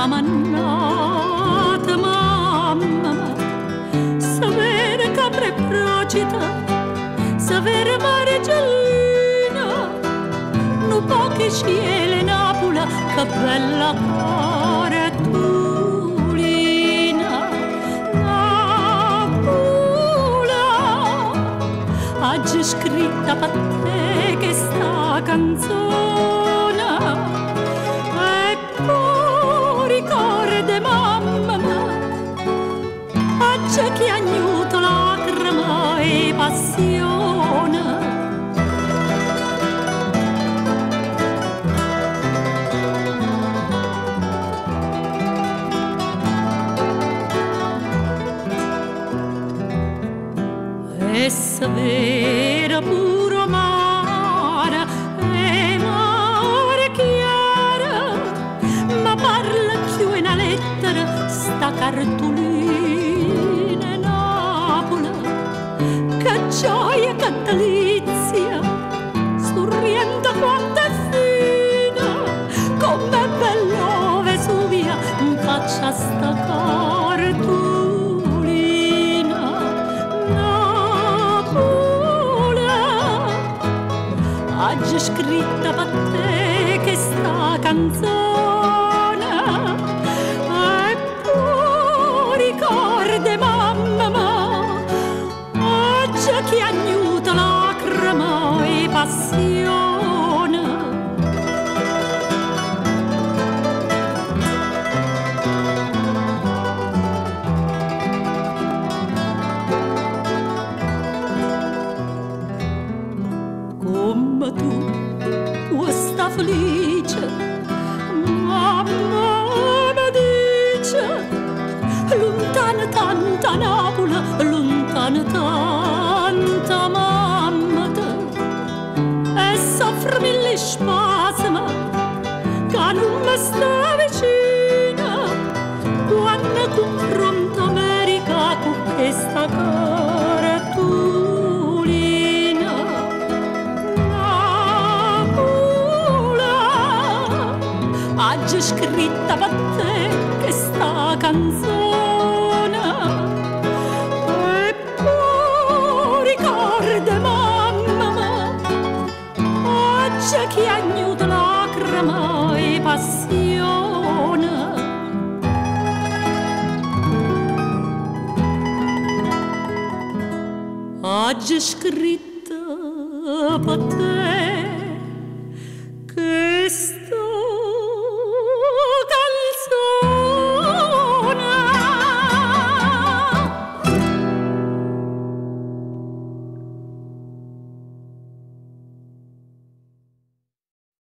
mannata mamma, sapere capre procita, sapere mare giallina, nu poche ciele Napula, che bella caretulina. Napula, oggi scritta per te che sta canzone, e poi ricorda mamma, oggi che agnuto lacrima e passione. E severa puro mare, e mare chiara, ma parla più in una lettera sta cartolina Napoli, che gioia, che delizia, sorriente quanto è fina, come bello Vesuvia in faccia a sta cartolina. Oggi scritta per te che sta canzone, e poi ricorda mamma, oggi che agnuta lacrima e passione. Come tu sta felice, mamma mi dice, lontana tanta Napoli, lontana tanta mamma te, e soffre mille spasimi che non mi sta vicina, quando confronto America con questa caretulina. Oggi scritta per te che sta canzone, e poi ricorda mamma, oggi che agnuta lacrima e passione. Oggi scritta per te